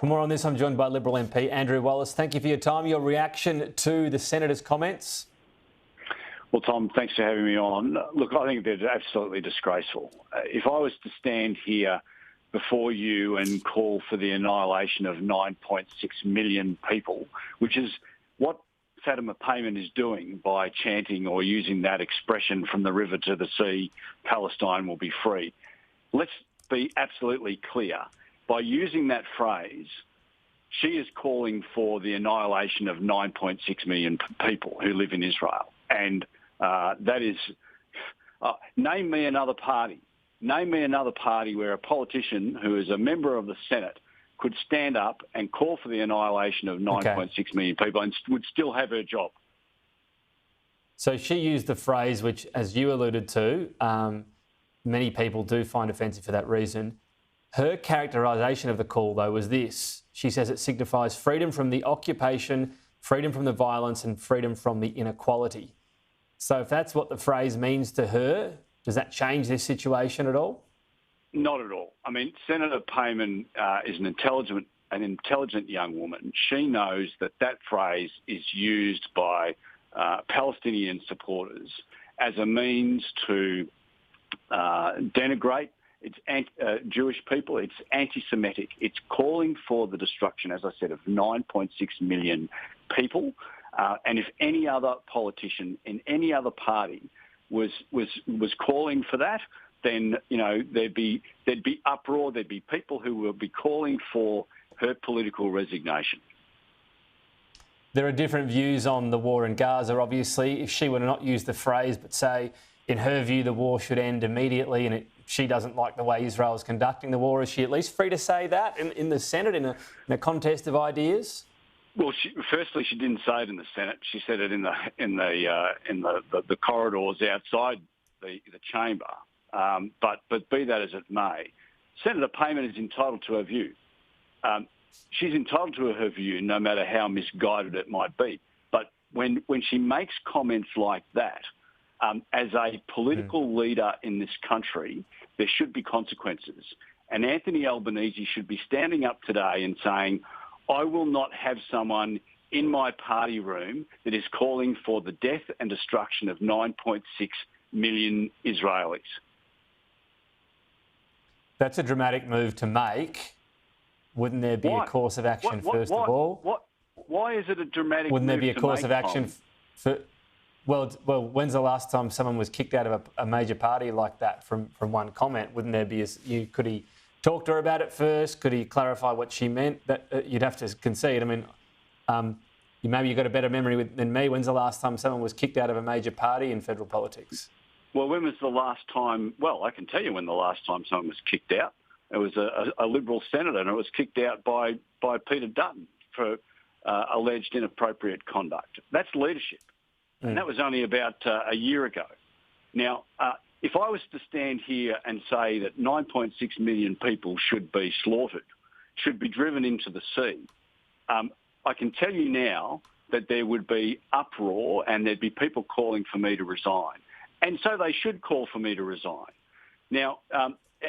For more on this, I'm joined by Liberal MP Andrew Wallace. Thank you for your time. Your reaction to the Senator's comments? Well, Tom, thanks for having me on. Look, I think they're absolutely disgraceful. If I was to stand here before you and call for the annihilation of 9.6 million people, which is what Fatima Payman is doing by chanting or using that expression, from the river to the sea, Palestine will be free. Let's be absolutely clear. By using that phrase, she is calling for the annihilation of 9.6 million people who live in Israel. And that is, name me another party. Name me another party where a politician who is a member of the Senate could stand up and call for the annihilation of 9.6 million people and would still have her job. So she used the phrase, which, as you alluded to, many people do find offensive for that reason. Her characterisation of the call, though, was this. She says it signifies freedom from the occupation, freedom from the violence and freedom from the inequality. So if that's what the phrase means to her, does that change this situation at all? Not at all. I mean, Senator Payman is an intelligent young woman. She knows that that phrase is used by Palestinian supporters as a means to denigrate Jewish people. It's anti-Semitic. It's calling for the destruction, as I said, of 9.6 million people. And if any other politician in any other party was calling for that, then there'd be uproar. There'd be people who will be calling for her political resignation. There are different views on the war in Gaza, obviously. If she were to not use the phrase, but say, in her view, the war should end immediately, and she doesn't like the way Israel is conducting the war, is she at least free to say that in the Senate, in a contest of ideas? Well, firstly, she didn't say it in the Senate. She said it in the corridors outside the chamber. But be that as it may, Senator Payman is entitled to her view. She's entitled to her view, no matter how misguided it might be. But when she makes comments like that, as a political leader in this country, there should be consequences. And Anthony Albanese should be standing up today and saying, I will not have someone in my party room that is calling for the death and destruction of 9.6 million Israelis. That's a dramatic move to make. Wouldn't there be a course of action first of all? Why is it a dramatic Wouldn't move there be a course of action for... Well, when's the last time someone was kicked out of a major party like that from one comment? Wouldn't there be could he talk to her about it first? Could he clarify what she meant? That you'd have to concede. I mean, maybe you've got a better memory than me. When's the last time someone was kicked out of a major party in federal politics? Well, when was the last time? Well, I can tell you when the last time someone was kicked out. It was a Liberal senator, and it was kicked out by Peter Dutton for alleged inappropriate conduct. That's leadership. And that was only about a year ago. Now, if I was to stand here and say that 9.6 million people should be slaughtered, should be driven into the sea, I can tell you now that there would be uproar and there'd be people calling for me to resign. And so they should call for me to resign. Now,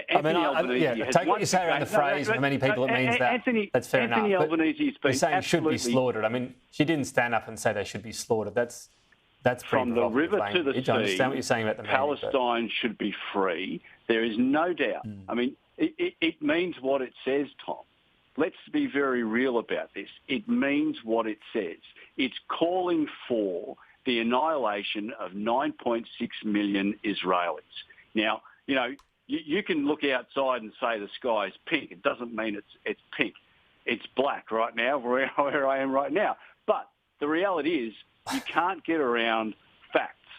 Anthony Albanese take what you say around the phrase. For many people, it means that. That's fair enough. Anthony Albanese has been saying should be slaughtered. I mean, she didn't stand up and say they should be slaughtered. That's from the river to the sea. I understand what you're saying about the Palestine should be free. There is no doubt. I mean, it means what it says, Tom. Let's be very real about this. It means what it says. It's calling for the annihilation of 9.6 million Israelis. Now, you can look outside and say the sky is pink. It doesn't mean it's pink. It's black right now, where I am right now. But the reality is, you can't get around facts.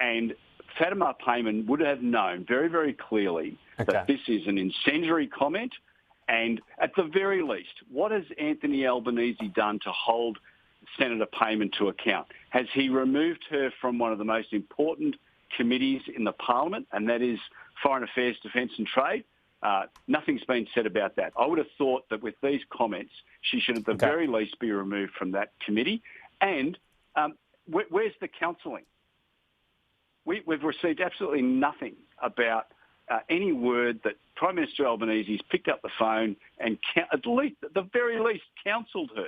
And Fatima Payman would have known very, very clearly that this is an incendiary comment. And at the very least, what has Anthony Albanese done to hold Senator Payman to account? Has he removed her from one of the most important committees in the Parliament, and that is Foreign Affairs, Defence and Trade? Nothing's been said about that. I would have thought that with these comments, she should at the very least be removed from that committee. And where's the counselling? We've received absolutely nothing about any word that Prime Minister Albanese's picked up the phone and at the very least counselled her.